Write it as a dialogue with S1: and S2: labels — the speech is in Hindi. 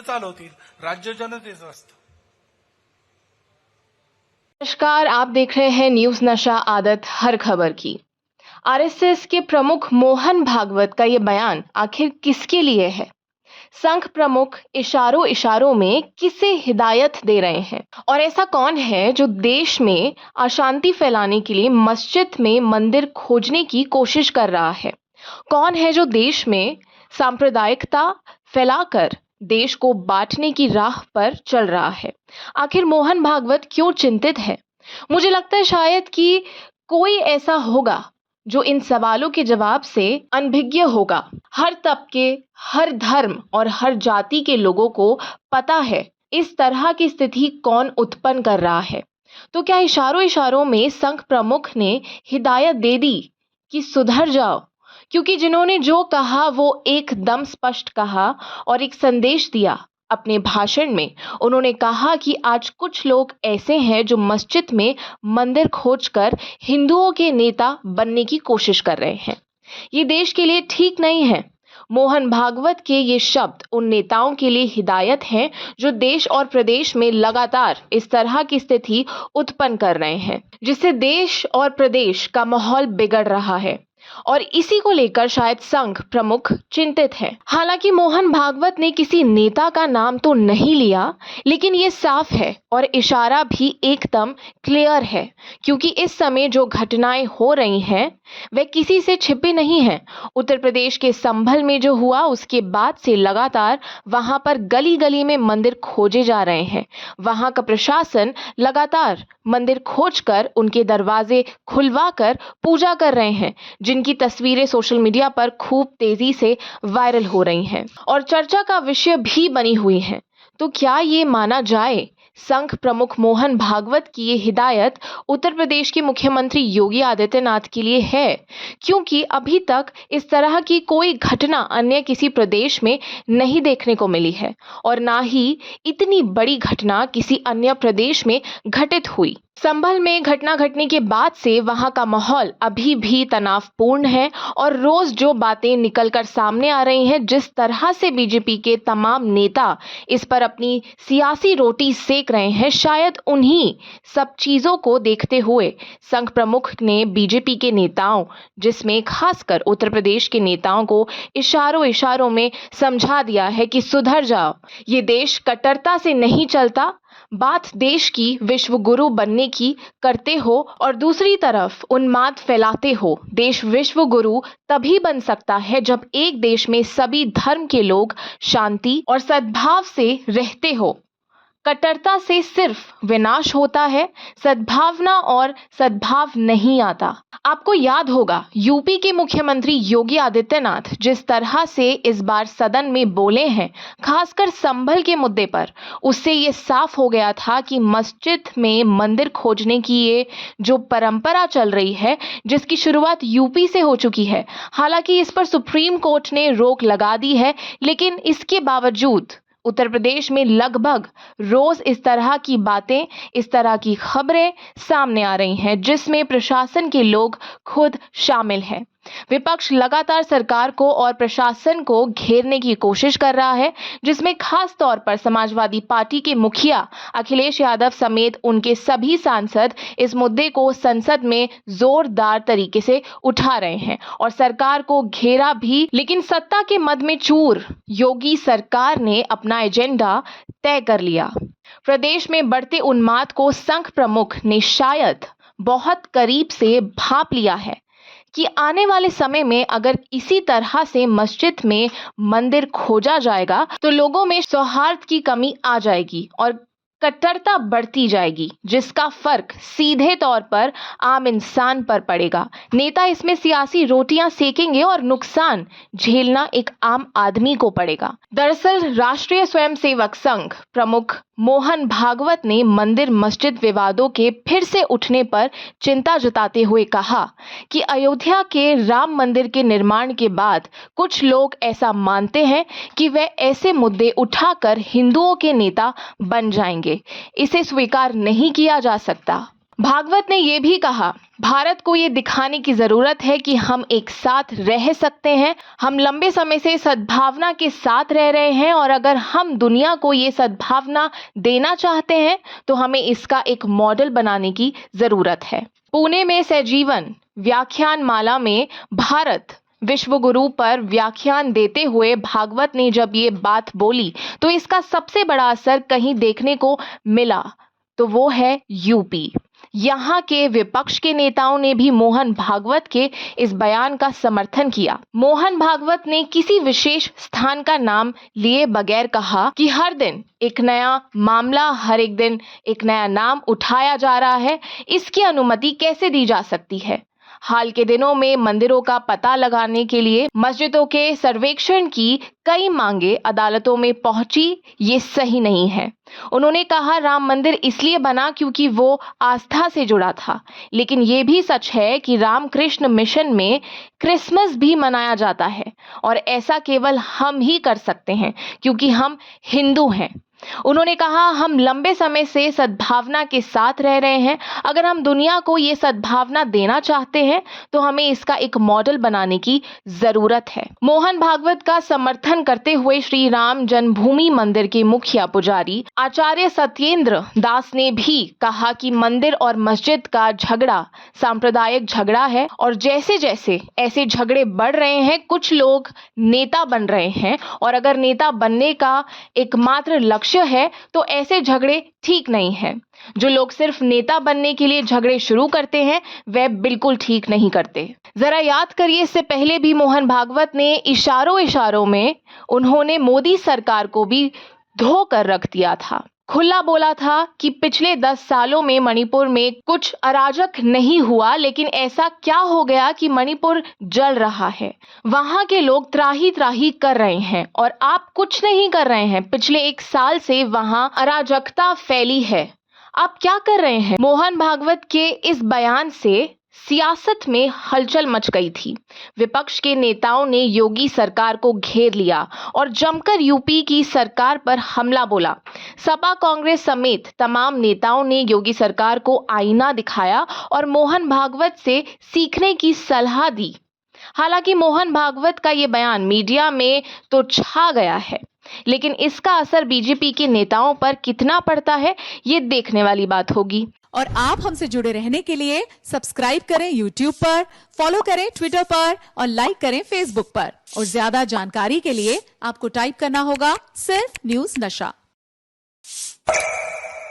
S1: चालवतील राज्य जनतेचं असतं।
S2: नमस्कार, आप देख रहे हैं न्यूज नशा आदत हर खबर की। आरएसएस के प्रमुख मोहन भागवत का ये बयान आखिर किसके लिए है? संघ प्रमुख इशारों इशारों में किसे हिदायत दे रहे हैं? और ऐसा कौन है जो देश में अशांति फैलाने के लिए मस्जिद में मंदिर खोजने की कोशिश कर रहा है? कौन है जो देश में सांप्रदायिकता फैलाकर देश को बांटने की राह पर चल रहा है? आखिर मोहन भागवत क्यों चिंतित है? मुझे लगता है शायद कि कोई ऐसा होगा जो इन सवालों के जवाब से अनभिज्ञ होगा। हर तबके, हर धर्म और हर जाति के लोगों को पता है इस तरह की स्थिति कौन उत्पन्न कर रहा है। तो क्या इशारों इशारों में संघ प्रमुख ने हिदायत दे दी कि सुधर जाओ? क्योंकि जिन्होंने जो कहा वो एकदम स्पष्ट कहा और एक संदेश दिया। अपने भाषण में उन्होंने कहा कि आज कुछ लोग ऐसे हैं जो मस्जिद में मंदिर खोजकर हिंदुओं के नेता बनने की कोशिश कर रहे हैं। ये देश के लिए ठीक नहीं है। मोहन भागवत के ये शब्द उन नेताओं के लिए हिदायत हैं जो देश और प्रदेश में लगातार इस तरह की स्थिति उत्पन्न कर रहे हैं, जिससे देश और प्रदेश का माहौल बिगड़ रहा है और इसी को लेकर शायद संघ प्रमुख चिंतित है। हालांकि मोहन भागवत ने किसी नेता का नाम तो नहीं लिया, लेकिन ये साफ है और इशारा भी एकदम क्लियर है, क्योंकि इस समय जो घटनाएं हो रही हैं वे किसी से छिपी नहीं हैं। उत्तर प्रदेश के संभल में जो हुआ उसके बाद से लगातार वहां पर गली गली में मंदिर खोजे जा रहे हैं। वहां का प्रशासन लगातार मंदिर खोजकर उनके दरवाजे खुलवाकर पूजा कर रहे हैं, जिनकी तस्वीरें सोशल मीडिया पर खूब तेजी से वायरल हो रही हैं और चर्चा का विषय भी बनी हुई हैं। तो क्या ये माना जाए संघ प्रमुख मोहन भागवत की ये हिदायत उत्तर प्रदेश के मुख्यमंत्री योगी आदित्यनाथ के लिए है? क्योंकि अभी तक इस तरह की कोई घटना अन्य किसी प्रदेश में नहीं देखने को मिली है और ना ही इतनी बड़ी घटना किसी अन्य प्रदेश में घटित हुई। संभल में घटना घटने के बाद से वहां का माहौल अभी भी तनावपूर्ण है और रोज जो बातें निकलकर सामने आ रही हैं, जिस तरह से बीजेपी के तमाम नेता इस पर अपनी सियासी रोटी सेक रहे हैं, शायद उन्हीं सब चीजों को देखते हुए संघ प्रमुख ने बीजेपी के नेताओं, जिसमें खासकर उत्तर प्रदेश के नेताओं को इशारों इशारों में समझा दिया है कि सुधर जाओ, ये देश कट्टरता से नहीं चलता। बात देश की विश्व गुरु बनने की करते हो और दूसरी तरफ उन्माद फैलाते हो। देश विश्व गुरु तभी बन सकता है जब एक देश में सभी धर्म के लोग शांति और सद्भाव से रहते हो। कट्टरता से सिर्फ विनाश होता है, सद्भावना और सद्भाव नहीं आता। आपको याद होगा यूपी के मुख्यमंत्री योगी आदित्यनाथ जिस तरह से इस बार सदन में बोले हैं, खासकर संभल के मुद्दे पर, उससे ये साफ हो गया था कि मस्जिद में मंदिर खोजने की ये जो परंपरा चल रही है, जिसकी शुरुआत यूपी से हो चुकी है। हालांकि इस पर सुप्रीम कोर्ट ने रोक लगा दी है, लेकिन इसके बावजूद उत्तर प्रदेश में लगभग रोज इस तरह की बातें, इस तरह की खबरें सामने आ रही हैं, जिसमें प्रशासन के लोग खुद शामिल हैं। विपक्ष लगातार सरकार को और प्रशासन को घेरने की कोशिश कर रहा है, जिसमें खास तौर पर समाजवादी पार्टी के मुखिया अखिलेश यादव समेत उनके सभी सांसद इस मुद्दे को संसद में जोरदार तरीके से उठा रहे हैं और सरकार को घेरा भी। लेकिन सत्ता के मद में चूर योगी सरकार ने अपना एजेंडा तय कर लिया। प्रदेश में बढ़ते उन्माद को संघ प्रमुख ने शायद बहुत करीब से भांप लिया है कि आने वाले समय में अगर इसी तरह से मस्जिद में मंदिर खोजा जाएगा तो लोगों में सौहार्द की कमी आ जाएगी और कट्टरता बढ़ती जाएगी, जिसका फर्क सीधे तौर पर आम इंसान पर पड़ेगा। नेता इसमें सियासी रोटियां सेकेंगे और नुकसान झेलना एक आम आदमी को पड़ेगा। दरअसल राष्ट्रीय स्वयंसेवक संघ प्रमुख मोहन भागवत ने मंदिर मस्जिद विवादों के फिर से उठने पर चिंता जताते हुए कहा कि अयोध्या के राम मंदिर के निर्माण के बाद कुछ लोग ऐसा मानते हैं कि वे ऐसे मुद्दे उठाकर हिंदुओं के नेता बन जाएंगे। इसे स्वीकार नहीं किया जा सकता। भागवत ने यह भी कहा, भारत को ये दिखाने की जरूरत है कि हम एक साथ रह सकते हैं। हम लंबे समय से सद्भावना के साथ रह रहे हैं और अगर हम दुनिया को ये सद्भावना देना चाहते हैं तो हमें इसका एक मॉडल बनाने की जरूरत है। पुणे में सहजीवन व्याख्यान माला में भारत विश्व गुरु पर व्याख्यान देते हुए भागवत ने जब ये बात बोली तो इसका सबसे बड़ा असर कहीं देखने को मिला तो वो है यूपी। यहाँ के विपक्ष के नेताओं ने भी मोहन भागवत के इस बयान का समर्थन किया। मोहन भागवत ने किसी विशेष स्थान का नाम लिए बगैर कहा कि हर दिन एक नया मामला, हर एक दिन एक नया नाम उठाया जा रहा है, इसकी अनुमति कैसे दी जा सकती है। हाल के दिनों में मंदिरों का पता लगाने के लिए मस्जिदों के सर्वेक्षण की कई मांगे अदालतों में पहुंची, ये सही नहीं है। उन्होंने कहा राम मंदिर इसलिए बना क्योंकि वो आस्था से जुड़ा था, लेकिन ये भी सच है कि रामकृष्ण मिशन में क्रिसमस भी मनाया जाता है और ऐसा केवल हम ही कर सकते हैं क्योंकि हम हिंदू हैं। उन्होंने कहा हम लंबे समय से सद्भावना के साथ रह रहे हैं। अगर हम दुनिया को ये सद्भावना देना चाहते हैं तो हमें इसका एक मॉडल बनाने की जरूरत है। मोहन भागवत का समर्थन करते हुए श्री राम जन्मभूमि मंदिर के मुखिया पुजारी आचार्य सत्येंद्र दास ने भी कहा कि मंदिर और मस्जिद का झगड़ा सांप्रदायिक झगड़ा है और जैसे जैसे ऐसे झगड़े बढ़ रहे हैं कुछ लोग नेता बन रहे हैं और अगर नेता बनने का एकमात्र लक्ष्य है तो ऐसे झगड़े ठीक नहीं है। जो लोग सिर्फ नेता बनने के लिए झगड़े शुरू करते हैं वह बिल्कुल ठीक नहीं करते। जरा याद करिए, इससे पहले भी मोहन भागवत ने इशारों में उन्होंने मोदी सरकार को भी धो कर रख दिया था। खुला बोला था कि पिछले 10 सालों में मणिपुर में कुछ अराजक नहीं हुआ, लेकिन ऐसा क्या हो गया कि मणिपुर जल रहा है, वहां के लोग त्राही त्राही कर रहे हैं और आप कुछ नहीं कर रहे हैं। पिछले 1 साल से वहां अराजकता फैली है, आप क्या कर रहे हैं। मोहन भागवत के इस बयान से सियासत में हलचल मच गई थी। विपक्ष के नेताओं ने योगी सरकार को घेर लिया और जमकर यूपी की सरकार पर हमला बोला। सपा कांग्रेस समेत तमाम नेताओं ने योगी सरकार को आईना दिखाया और मोहन भागवत से सीखने की सलाह दी। हालांकि मोहन भागवत का ये बयान मीडिया में तो छा गया है, लेकिन इसका असर बीजेपी के नेताओं पर कितना पड़ता है ये देखने वाली बात होगी।
S3: और आप हमसे जुड़े रहने के लिए सब्सक्राइब करें YouTube पर, फॉलो करें Twitter पर और लाइक करें Facebook पर। और ज्यादा जानकारी के लिए आपको टाइप करना होगा सिर्फ न्यूज़ नशा।